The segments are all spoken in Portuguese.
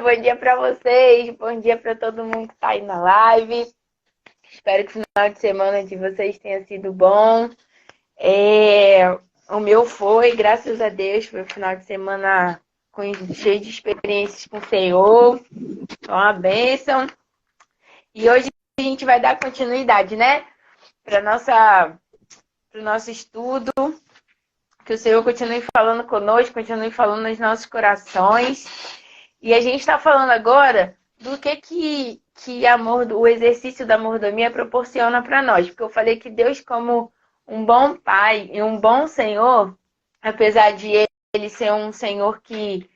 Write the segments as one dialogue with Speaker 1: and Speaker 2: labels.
Speaker 1: bom dia para vocês, bom dia para todo mundo que está aí na live. Espero que o final de semana de vocês tenha sido bom. O meu foi, graças a Deus, foi um final de semana cheio de experiências com o Senhor. Foi uma bênção. E hoje a gente vai dar continuidade, né? Para o nosso estudo. Que o Senhor continue falando conosco, continue falando nos nossos corações. E a gente está falando agora do que o exercício da mordomia proporciona para nós. Porque eu falei que Deus, como um bom pai e um bom Senhor, apesar de ele ser um Senhor que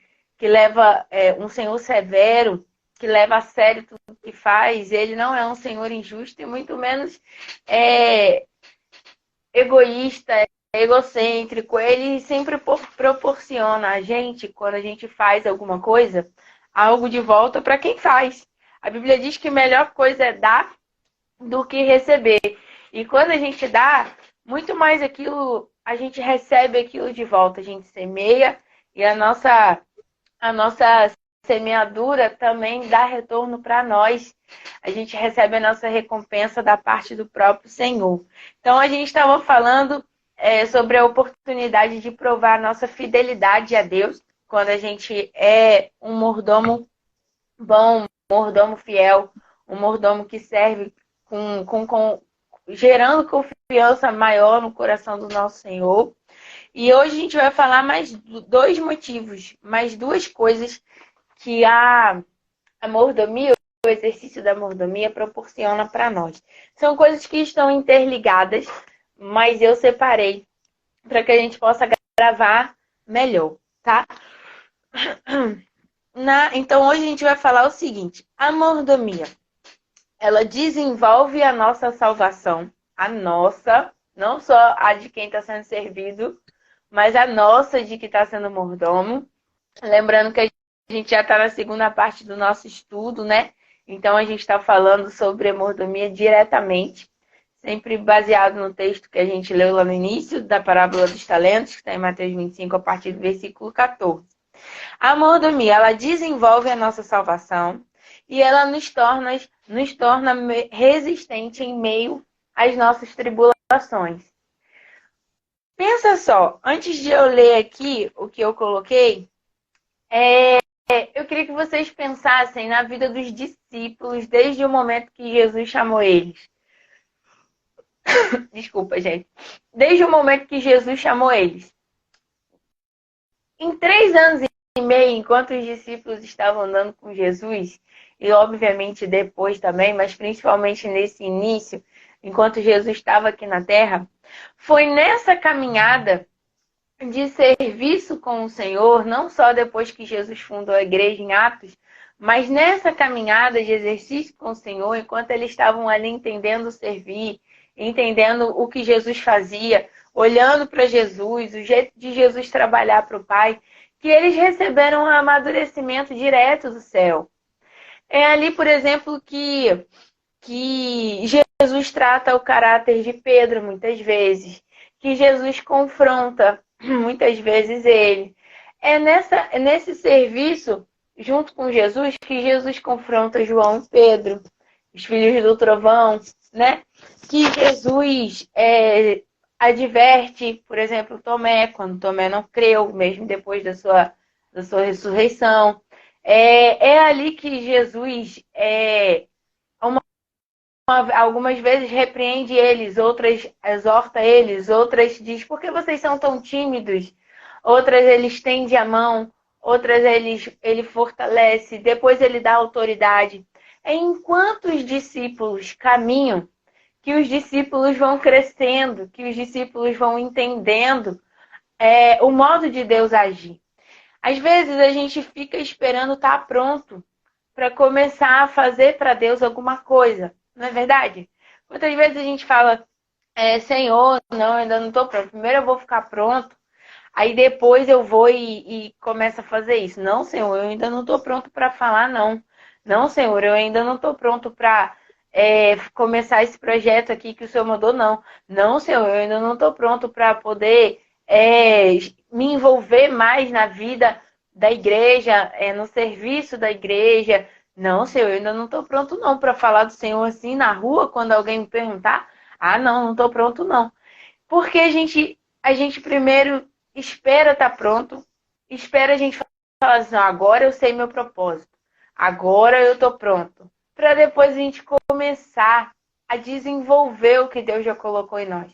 Speaker 1: leva, um Senhor severo, que leva a sério tudo que faz, ele não é um Senhor injusto e muito menos egoísta, egocêntrico. Ele sempre proporciona a gente, quando a gente faz alguma coisa, algo de volta para quem faz. A Bíblia diz que a melhor coisa é dar do que receber. E quando a gente dá, muito mais aquilo, a gente recebe aquilo de volta. A gente semeia e a nossa semeadura também dá retorno para nós. A gente recebe a nossa recompensa da parte do próprio Senhor. Então, a gente estava falando sobre a oportunidade de provar a nossa fidelidade a Deus, quando a gente é um mordomo bom, um mordomo fiel, um mordomo que serve gerando confiança maior no coração do nosso Senhor. E hoje a gente vai falar mais dois motivos, mais duas coisas que a mordomia, o exercício da mordomia proporciona para nós. São coisas que estão interligadas, mas eu separei para que a gente possa gravar melhor, tá? Então hoje a gente vai falar o seguinte: a mordomia, ela desenvolve a nossa salvação, a nossa, não só a de quem está sendo servido, mas a nossa de que está sendo mordomo. Lembrando que a gente já está na segunda parte do nosso estudo, né? Então a gente está falando sobre a mordomia diretamente, sempre baseado no texto que a gente leu lá no início da parábola dos talentos, que está em Mateus 25, a partir do versículo 14. A mordomia, ela desenvolve a nossa salvação e ela nos torna resistente em meio às nossas tribulações. Pensa só, antes de eu ler aqui o que eu coloquei, eu queria que vocês pensassem na vida dos discípulos desde o momento que Jesus chamou eles. Desculpa, gente. Desde o momento que Jesus chamou eles. Em 3 anos e meio, enquanto os discípulos estavam andando com Jesus, e obviamente depois também, mas principalmente nesse início, enquanto Jesus estava aqui na Terra, foi nessa caminhada de serviço com o Senhor, não só depois que Jesus fundou a igreja em Atos, mas nessa caminhada de exercício com o Senhor, enquanto eles estavam ali entendendo servir, entendendo o que Jesus fazia, olhando para Jesus, o jeito de Jesus trabalhar para o Pai, que eles receberam um amadurecimento direto do céu. É ali, por exemplo, que Jesus trata o caráter de Pedro muitas vezes, que Jesus confronta muitas vezes ele. É nesse serviço, junto com Jesus, que Jesus confronta João e Pedro, os filhos do trovão, né? Que Jesus adverte, por exemplo, Tomé, quando Tomé não creu, mesmo depois da sua ressurreição. É ali que Jesus algumas vezes repreende eles, outras exorta eles, outras diz: por que vocês são tão tímidos? Outras ele estende a mão, outras ele fortalece, depois ele dá autoridade. É enquanto os discípulos caminham, que os discípulos vão crescendo, que os discípulos vão entendendo o modo de Deus agir. Às vezes a gente fica esperando estar pronto para começar a fazer para Deus alguma coisa. Não é verdade? Muitas vezes a gente fala: Senhor, não, ainda não estou pronto. Primeiro eu vou ficar pronto, aí depois eu vou e começo a fazer isso. Não, Senhor, eu ainda não estou pronto para falar, não. Não, Senhor, eu ainda não estou pronto para começar esse projeto aqui que o Senhor mandou, não. Não, Senhor, eu ainda não estou pronto para poder me envolver mais na vida da igreja, no serviço da igreja. Não, Senhor, eu ainda não estou pronto não para falar do Senhor assim na rua, quando alguém me perguntar. Ah, não estou pronto não. Porque a gente primeiro espera estar pronto, espera a gente falar assim, agora eu sei meu propósito, agora eu estou pronto. Para depois a gente começar a desenvolver o que Deus já colocou em nós.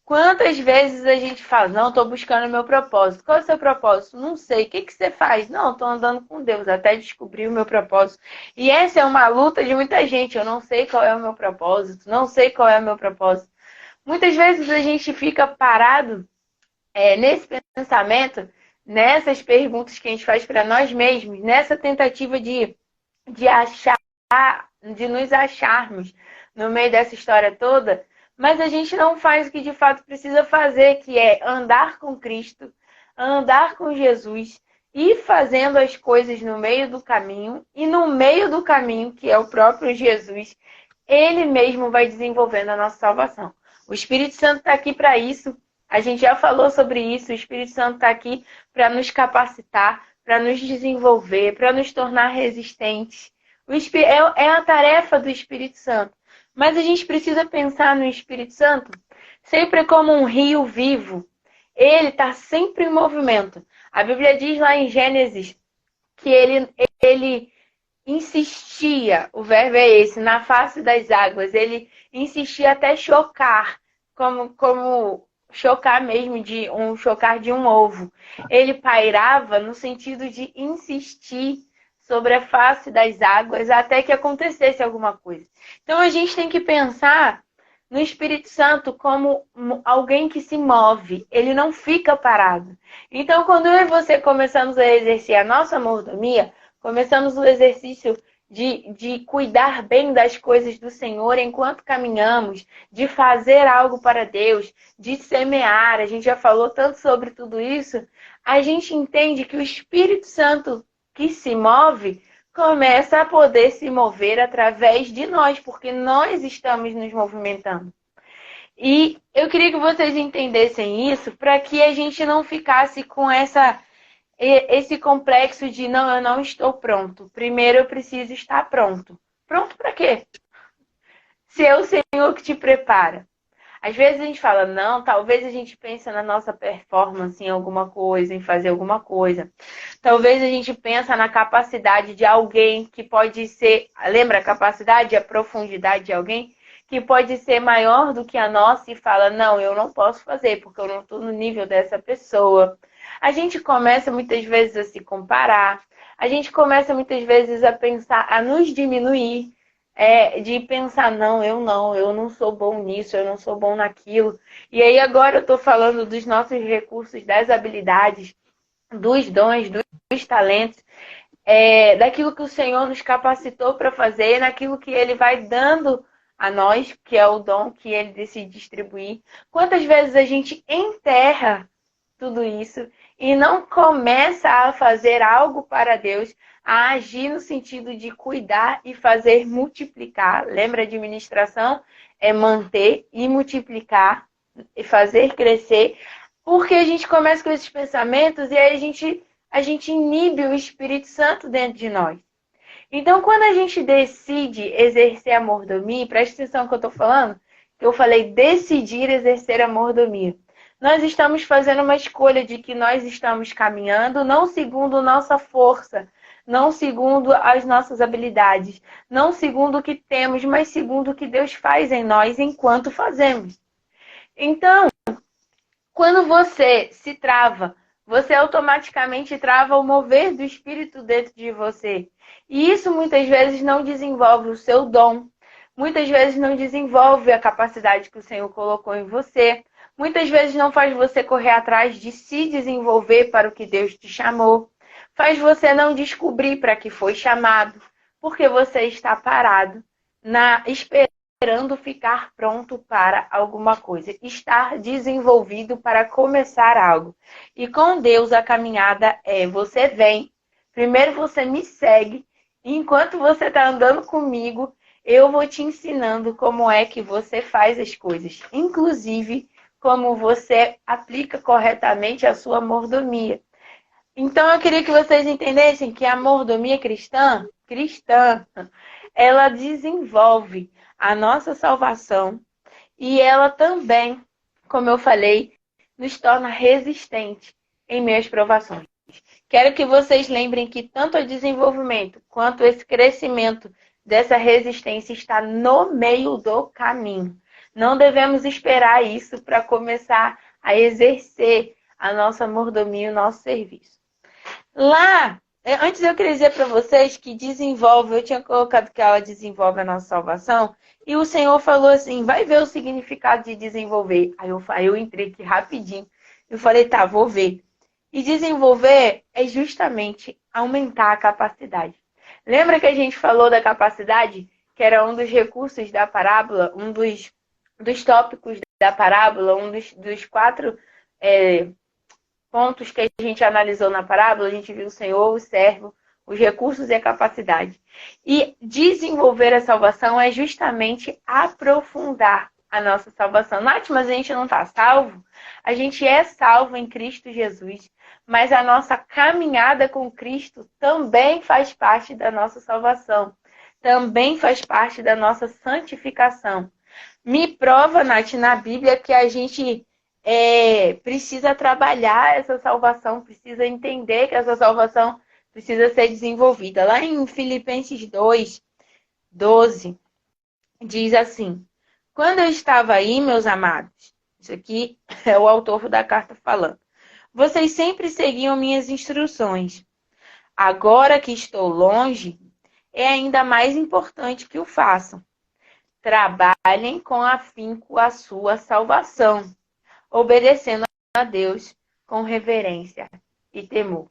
Speaker 1: Quantas vezes a gente fala, não, estou buscando o meu propósito. Qual é o seu propósito? Não sei. O que você faz? Não, estou andando com Deus até descobrir o meu propósito. E essa é uma luta de muita gente. Eu não sei qual é o meu propósito, não sei qual é o meu propósito. Muitas vezes a gente fica parado nesse pensamento, nessas perguntas que a gente faz para nós mesmos, nessa tentativa de achar, de nos acharmos no meio dessa história toda, mas a gente não faz o que de fato precisa fazer, que é andar com Cristo, andar com Jesus, ir fazendo as coisas no meio do caminho, e no meio do caminho, que é o próprio Jesus, ele mesmo vai desenvolvendo a nossa salvação. O Espírito Santo está aqui para isso. A gente já falou sobre isso. O Espírito Santo está aqui para nos capacitar, para nos desenvolver, para nos tornar resistentes. É a tarefa do Espírito Santo. Mas a gente precisa pensar no Espírito Santo sempre como um rio vivo. Ele está sempre em movimento. A Bíblia diz lá em Gênesis que ele insistia, o verbo é esse, na face das águas. Ele insistia até chocar, como chocar mesmo, chocar de um ovo. Ele pairava no sentido de insistir sobre a face das águas até que acontecesse alguma coisa. Então a gente tem que pensar no Espírito Santo como alguém que se move, ele não fica parado. Então quando eu e você começamos a exercer a nossa mordomia, começamos o exercício de cuidar bem das coisas do Senhor enquanto caminhamos, de fazer algo para Deus, de semear. A gente já falou tanto sobre tudo isso. A gente entende que o Espírito Santo que se move começa a poder se mover através de nós, porque nós estamos nos movimentando. E eu queria que vocês entendessem isso para que a gente não ficasse com esse complexo de não, eu não estou pronto. Primeiro eu preciso estar pronto. Pronto para quê? Se é o Senhor que te prepara. Às vezes a gente fala, não, talvez a gente pense na nossa performance em alguma coisa, em fazer alguma coisa. Talvez a gente pense na capacidade de alguém que pode ser, lembra a capacidade e a profundidade de alguém? Que pode ser maior do que a nossa e fala, não, eu não posso fazer, porque eu não estou no nível dessa pessoa. A gente começa muitas vezes a se comparar, a gente começa muitas vezes a pensar, a nos diminuir, de pensar, não, eu não sou bom nisso, eu não sou bom naquilo. E aí agora eu estou falando dos nossos recursos, das habilidades, dos dons, dos talentos, daquilo que o Senhor nos capacitou para fazer, naquilo que Ele vai dando a nós, que é o dom que Ele decide distribuir. Quantas vezes a gente enterra tudo isso e não começa a fazer algo para Deus, a agir no sentido de cuidar e fazer multiplicar. Lembra, a administração é manter e multiplicar e fazer crescer, porque a gente começa com esses pensamentos e aí a gente inibe o Espírito Santo dentro de nós. Então, quando a gente decide exercer a mordomia, presta atenção no que eu estou falando, que eu falei decidir exercer a mordomia. Nós estamos fazendo uma escolha de que nós estamos caminhando não segundo nossa força, não segundo as nossas habilidades, não segundo o que temos, mas segundo o que Deus faz em nós enquanto fazemos. Então, quando você se trava, você automaticamente trava o mover do Espírito dentro de você. E isso muitas vezes não desenvolve o seu dom, muitas vezes não desenvolve a capacidade que o Senhor colocou em você. Muitas vezes não faz você correr atrás de se desenvolver para o que Deus te chamou. Faz você não descobrir para que foi chamado. Porque você está parado, esperando ficar pronto para alguma coisa. Estar desenvolvido para começar algo. E com Deus a caminhada você vem. Primeiro você me segue. E enquanto você está andando comigo, eu vou te ensinando como é que você faz as coisas. Inclusive, como você aplica corretamente a sua mordomia. Então eu queria que vocês entendessem que a mordomia cristã, ela desenvolve a nossa salvação e ela também, como eu falei, nos torna resistente em meio às provações. Quero que vocês lembrem que tanto o desenvolvimento quanto esse crescimento dessa resistência está no meio do caminho. Não devemos esperar isso para começar a exercer a nossa mordomia e o nosso serviço. Lá, antes eu queria dizer para vocês que desenvolve, eu tinha colocado que ela desenvolve a nossa salvação, e o Senhor falou assim, vai ver o significado de desenvolver. Aí eu entrei aqui rapidinho, eu falei, tá, vou ver. E desenvolver é justamente aumentar a capacidade. Lembra que a gente falou da capacidade, que era um dos recursos da parábola, um dos tópicos da parábola, um dos quatro pontos que a gente analisou na parábola, a gente viu o Senhor, o servo, os recursos e a capacidade. E desenvolver a salvação é justamente aprofundar a nossa salvação. Nath, mas a gente não está salvo? A gente é salvo em Cristo Jesus, mas a nossa caminhada com Cristo também faz parte da nossa salvação. Também faz parte da nossa santificação. Me prova, Nath, na Bíblia que a gente precisa trabalhar essa salvação, precisa entender que essa salvação precisa ser desenvolvida. Lá em Filipenses 2, 12, diz assim: quando eu estava aí, meus amados, isso aqui é o autor da carta falando, vocês sempre seguiam minhas instruções. Agora que estou longe, é ainda mais importante que o façam. Trabalhem com afinco a sua salvação, obedecendo a Deus com reverência e temor.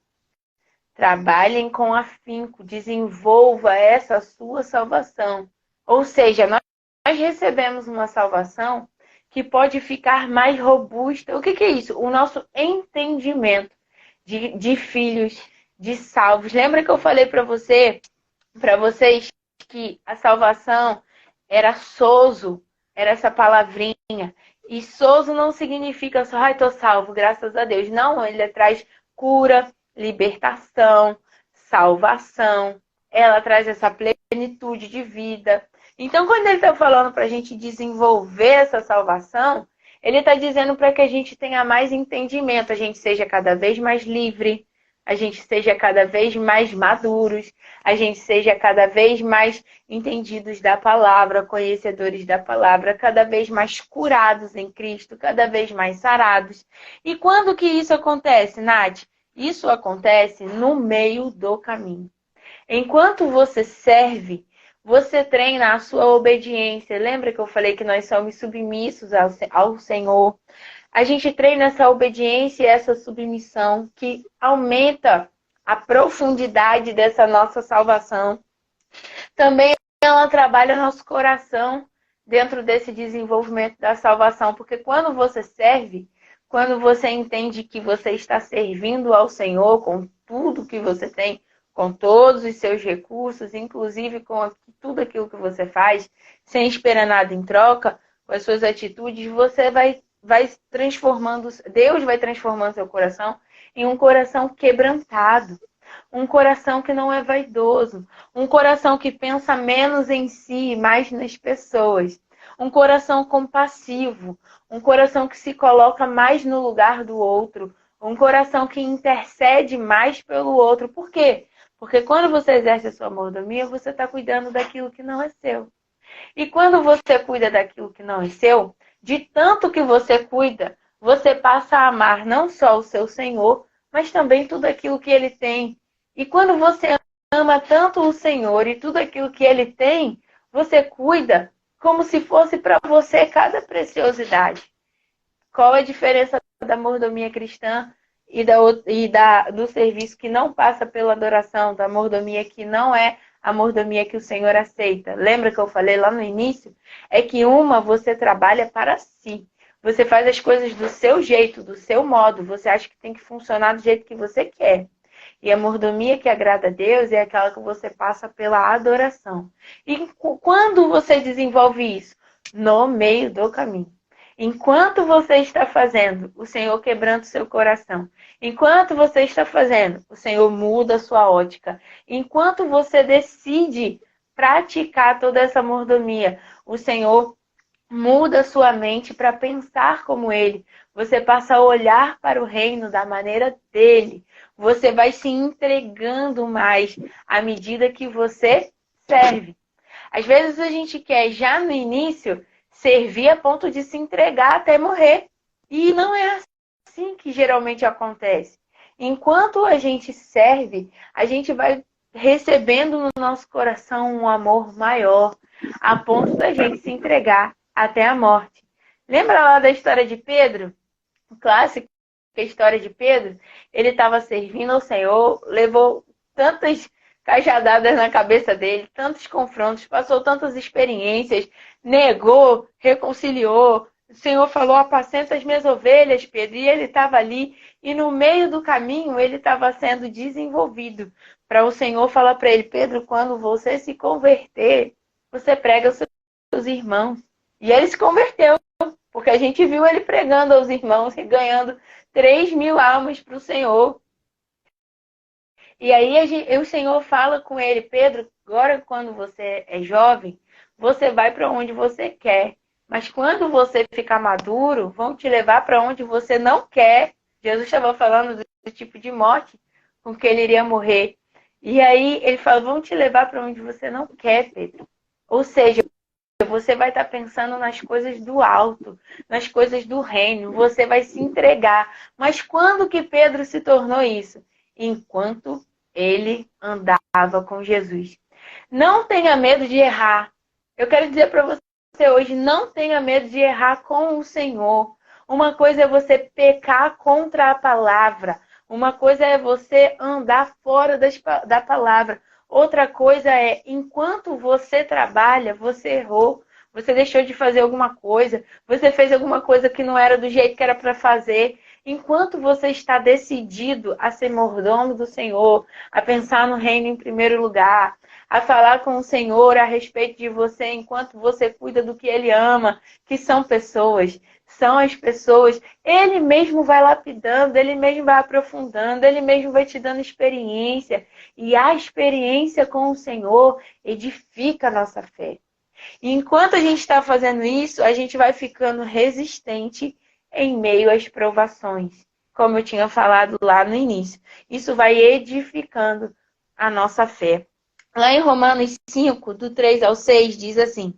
Speaker 1: Trabalhem com afinco, desenvolva essa sua salvação. Ou seja, nós recebemos uma salvação que pode ficar mais robusta. O que é isso? O nosso entendimento de filhos, de salvos. Lembra que eu falei para vocês que a salvação era sozo, era essa palavrinha. E sozo não significa só, estou salvo, graças a Deus. Não, ele traz cura, libertação, salvação. Ela traz essa plenitude de vida. Então, quando ele está falando para a gente desenvolver essa salvação, ele está dizendo para que a gente tenha mais entendimento, a gente seja cada vez mais livre, a gente seja cada vez mais maduros, a gente seja cada vez mais entendidos da palavra, conhecedores da palavra, cada vez mais curados em Cristo, cada vez mais sarados. E quando que isso acontece, Nath? Isso acontece no meio do caminho. Enquanto você serve, você treina a sua obediência. Lembra que eu falei que nós somos submissos ao Senhor? A gente treina essa obediência e essa submissão que aumenta a profundidade dessa nossa salvação. Também ela trabalha nosso coração dentro desse desenvolvimento da salvação, porque quando você serve, quando você entende que você está servindo ao Senhor com tudo que você tem, com todos os seus recursos, inclusive com tudo aquilo que você faz, sem esperar nada em troca, com as suas atitudes, você vai transformando, Deus vai transformando seu coração em um coração quebrantado, um coração que não é vaidoso, um coração que pensa menos em si e mais nas pessoas, um coração compassivo, um coração que se coloca mais no lugar do outro, um coração que intercede mais pelo outro. Por quê? Porque quando você exerce a sua mordomia, você está cuidando daquilo que não é seu. E quando você cuida daquilo que não é seu, de tanto que você cuida, você passa a amar não só o seu Senhor, mas também tudo aquilo que Ele tem. E quando você ama tanto o Senhor e tudo aquilo que Ele tem, você cuida como se fosse para você cada preciosidade. Qual a diferença da mordomia cristã e do serviço que não passa pela adoração, da mordomia que não é a mordomia que o Senhor aceita? Lembra que eu falei lá no início? É que uma você trabalha para si. Você faz as coisas do seu jeito, do seu modo. Você acha que tem que funcionar do jeito que você quer. E a mordomia que agrada a Deus é aquela que você passa pela adoração. E quando você desenvolve isso? No meio do caminho. Enquanto você está fazendo, o Senhor quebranta o seu coração. Enquanto você está fazendo, o Senhor muda a sua ótica. Enquanto você decide praticar toda essa mordomia, o Senhor muda a sua mente para pensar como Ele. Você passa a olhar para o reino da maneira dele. Você vai se entregando mais à medida que você serve. Às vezes a gente quer já no início servir a ponto de se entregar até morrer. E não é assim que geralmente acontece. Enquanto a gente serve, a gente vai recebendo no nosso coração um amor maior, a ponto da gente se entregar até a morte. Lembra lá da história de Pedro? O clássico, a história de Pedro? Ele estava servindo ao Senhor, levou tantas cajadadas na cabeça dele, tantos confrontos, passou tantas experiências, negou, reconciliou. O Senhor falou, apacenta as minhas ovelhas, Pedro, e ele estava ali, e no meio do caminho ele estava sendo desenvolvido, para o Senhor falar para ele, Pedro, quando você se converter, você prega aos seus irmãos. E ele se converteu, porque a gente viu ele pregando aos irmãos e ganhando 3.000 almas para o Senhor. E aí o Senhor fala com ele, Pedro, agora quando você é jovem, você vai para onde você quer. Mas quando você ficar maduro, vão te levar para onde você não quer. Jesus estava falando do tipo de morte com que ele iria morrer. E aí ele fala, vão te levar para onde você não quer, Pedro. Ou seja, você vai estar pensando nas coisas do alto, nas coisas do reino, você vai se entregar. Mas quando que Pedro se tornou isso? Enquanto ele andava com Jesus. Não tenha medo de errar. Eu quero dizer para você hoje, não tenha medo de errar com o Senhor. Uma coisa é você pecar contra a palavra. Uma coisa é você andar fora da palavra. Outra coisa é, enquanto você trabalha, você errou, você deixou de fazer alguma coisa, você fez alguma coisa que não era do jeito que era para fazer. Enquanto você está decidido a ser mordomo do Senhor, a pensar no reino em primeiro lugar, a falar com o Senhor a respeito de você, enquanto você cuida do que Ele ama, que são pessoas, são as pessoas, Ele mesmo vai lapidando, Ele mesmo vai aprofundando, Ele mesmo vai te dando experiência. E a experiência com o Senhor edifica a nossa fé. E enquanto a gente está fazendo isso, a gente vai ficando resistente em meio às provações, como eu tinha falado lá no início. Isso vai edificando a nossa fé. Lá em Romanos 5, do 3 ao 6, diz assim,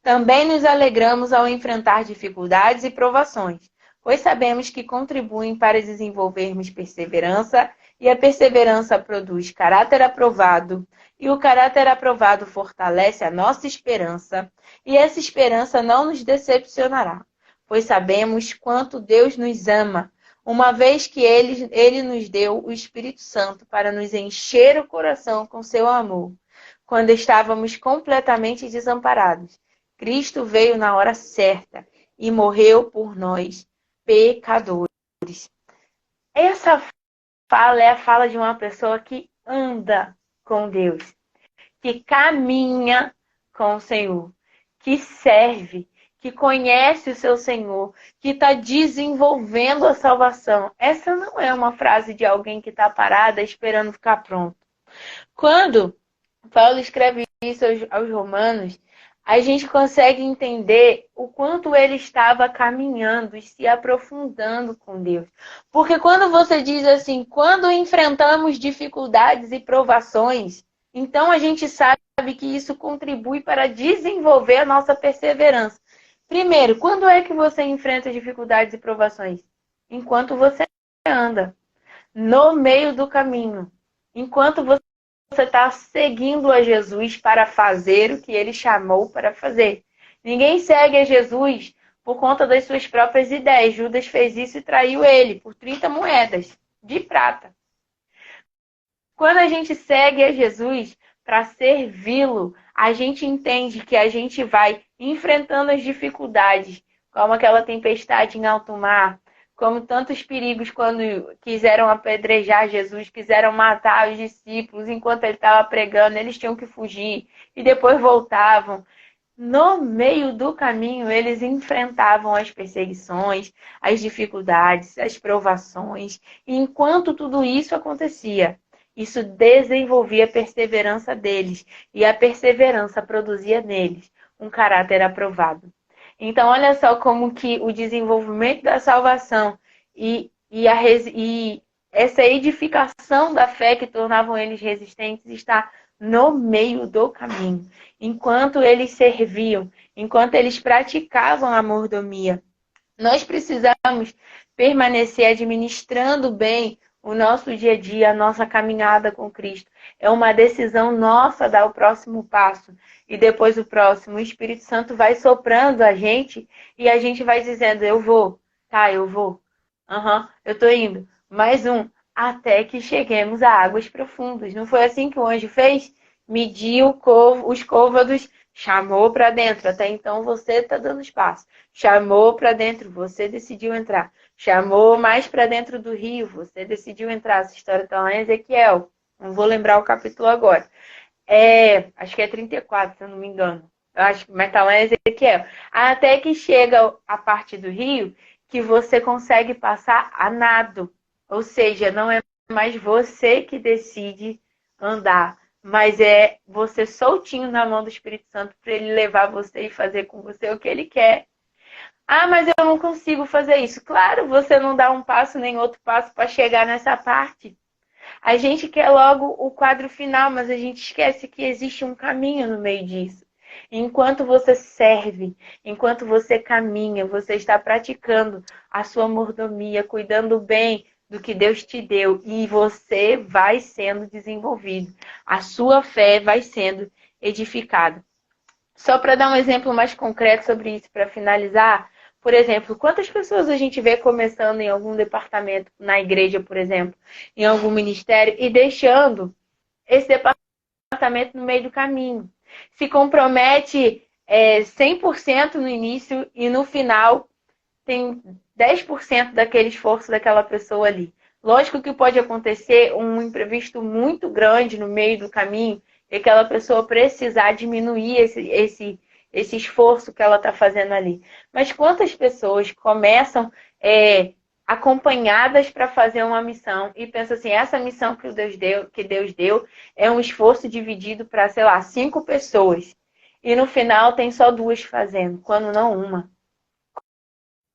Speaker 1: também nos alegramos ao enfrentar dificuldades e provações, pois sabemos que contribuem para desenvolvermos perseverança, e a perseverança produz caráter aprovado, e o caráter aprovado fortalece a nossa esperança, e essa esperança não nos decepcionará, pois sabemos quanto Deus nos ama, uma vez que Ele nos deu o Espírito Santo para nos encher o coração com seu amor. Quando estávamos completamente desamparados, Cristo veio na hora certa e morreu por nós, pecadores. Essa fala é a fala de uma pessoa que anda com Deus, que caminha com o Senhor, que serve, que conhece o seu Senhor, que está desenvolvendo a salvação. Essa não é uma frase de alguém que está parada esperando ficar pronto. Quando Paulo escreve isso aos Romanos, a gente consegue entender o quanto ele estava caminhando e se aprofundando com Deus. Porque quando você diz assim, quando enfrentamos dificuldades e provações, então a gente sabe que isso contribui para desenvolver a nossa perseverança. Primeiro, quando é que você enfrenta dificuldades e provações? Enquanto você anda, no meio do caminho. Enquanto você está seguindo a Jesus para fazer o que Ele chamou para fazer. Ninguém segue a Jesus por conta das suas próprias ideias. Judas fez isso e traiu ele por 30 moedas de prata. Quando a gente segue a Jesus para servi-lo, a gente entende que a gente vai enfrentando as dificuldades, como aquela tempestade em alto mar, como tantos perigos quando quiseram apedrejar Jesus, quiseram matar os discípulos enquanto ele estava pregando, eles tinham que fugir e depois voltavam. no meio do caminho, eles enfrentavam as perseguições, as dificuldades, as provações. E enquanto tudo isso acontecia, isso desenvolvia a perseverança deles. E a perseverança produzia neles um caráter aprovado. Então, olha só como que o desenvolvimento da salvação e essa edificação da fé que tornavam eles resistentes está no meio do caminho. Enquanto eles serviam, enquanto eles praticavam a mordomia. Nós precisamos permanecer administrando bem o nosso dia a dia, a nossa caminhada com Cristo. É uma decisão nossa dar o próximo passo e depois o próximo. O Espírito Santo vai soprando a gente e a gente vai dizendo, eu vou, tá, eu vou. Eu tô indo. Mais um, até que cheguemos a águas profundas. Não foi assim que o anjo fez? Mediu os côvados, chamou para dentro. Até então você está dando espaço. Chamou para dentro, você decidiu entrar. Chamou mais para dentro do rio, você decidiu entrar. Essa história está lá em Ezequiel. Não vou lembrar o capítulo agora. Acho que é 34, se eu não me engano. Mas está lá em Ezequiel. Até que chega a parte do rio que você consegue passar a nado. Ou seja, não é mais você que decide andar, mas é você soltinho na mão do Espírito Santo para ele levar você e fazer com você o que ele quer. Ah, mas eu não consigo fazer isso. Claro, você não dá um passo nem outro passo para chegar nessa parte. A gente quer logo o quadro final, mas a gente esquece que existe um caminho no meio disso. Enquanto você serve, enquanto você caminha, você está praticando a sua mordomia, cuidando bem do que Deus te deu e você vai sendo desenvolvido. A sua fé vai sendo edificada. Só para dar um exemplo mais concreto sobre isso, para finalizar, por exemplo, quantas pessoas a gente vê começando em algum departamento, na igreja, por exemplo, em algum ministério, e deixando esse departamento no meio do caminho. Se compromete 100% no início e no final tem 10% daquele esforço daquela pessoa ali. Lógico que pode acontecer um imprevisto muito grande no meio do caminho e aquela pessoa precisar diminuir esse esforço que ela está fazendo ali. Mas quantas pessoas começam acompanhadas para fazer uma missão e pensam assim, essa missão que Deus deu é um esforço dividido para, sei lá, 5 pessoas. E no final tem só 2 fazendo, quando não uma.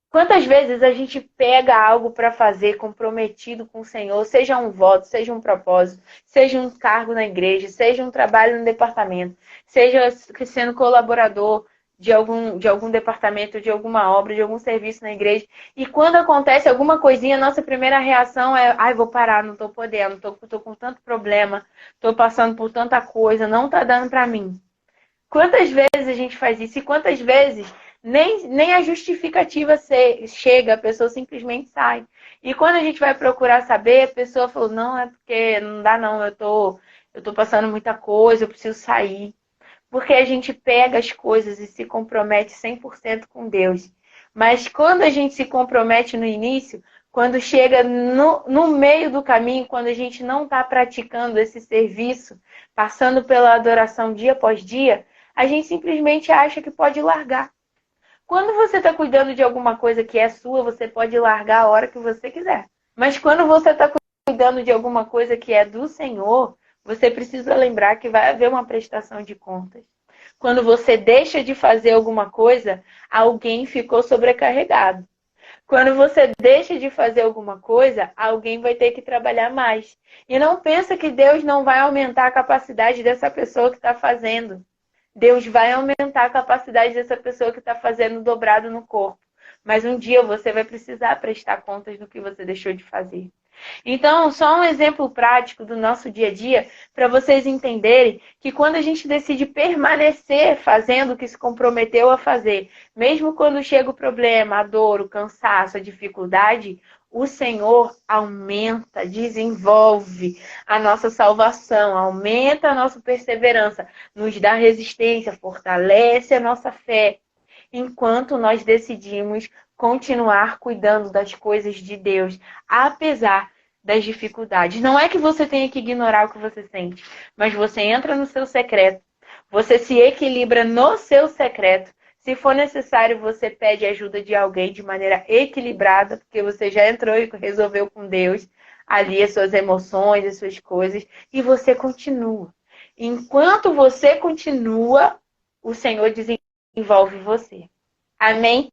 Speaker 1: Quantas vezes a gente pega algo para fazer comprometido com o Senhor, seja um voto, seja um propósito, seja um cargo na igreja, seja um trabalho no departamento, seja sendo colaborador de algum departamento, de alguma obra, de algum serviço na igreja. E quando acontece alguma coisinha, nossa primeira reação é, ai, vou parar, não estou podendo, estou com tanto problema, estou passando por tanta coisa, não está dando para mim. Quantas vezes a gente faz isso? E quantas vezes nem a justificativa chega, a pessoa simplesmente sai. E quando a gente vai procurar saber, a pessoa falou, não, é porque não dá não, eu tô passando muita coisa, eu preciso sair. Porque a gente pega as coisas e se compromete 100% com Deus. Mas quando a gente se compromete no início, quando chega no meio do caminho, quando a gente não está praticando esse serviço, passando pela adoração dia após dia, a gente simplesmente acha que pode largar. Quando você está cuidando de alguma coisa que é sua, você pode largar a hora que você quiser. Mas quando você está cuidando de alguma coisa que é do Senhor, você precisa lembrar que vai haver uma prestação de contas. Quando você deixa de fazer alguma coisa, alguém ficou sobrecarregado. Quando você deixa de fazer alguma coisa, alguém vai ter que trabalhar mais. E não pensa que Deus não vai aumentar a capacidade dessa pessoa que está fazendo. Deus vai aumentar a capacidade dessa pessoa que está fazendo dobrado no corpo. Mas um dia você vai precisar prestar contas do que você deixou de fazer. Então, só um exemplo prático do nosso dia a dia, para vocês entenderem que quando a gente decide permanecer fazendo o que se comprometeu a fazer, mesmo quando chega o problema, a dor, o cansaço, a dificuldade, o Senhor aumenta, desenvolve a nossa salvação, aumenta a nossa perseverança, nos dá resistência, fortalece a nossa fé, enquanto nós decidimos continuar cuidando das coisas de Deus, apesar das dificuldades. Não é que você tenha que ignorar o que você sente, mas você entra no seu secreto, Você se equilibra no seu secreto. Se for necessário, você pede ajuda de alguém de maneira equilibrada, porque você já entrou e resolveu com Deus ali as suas emoções, as suas coisas, e você continua. Enquanto você continua, o Senhor desenvolve você. Amém?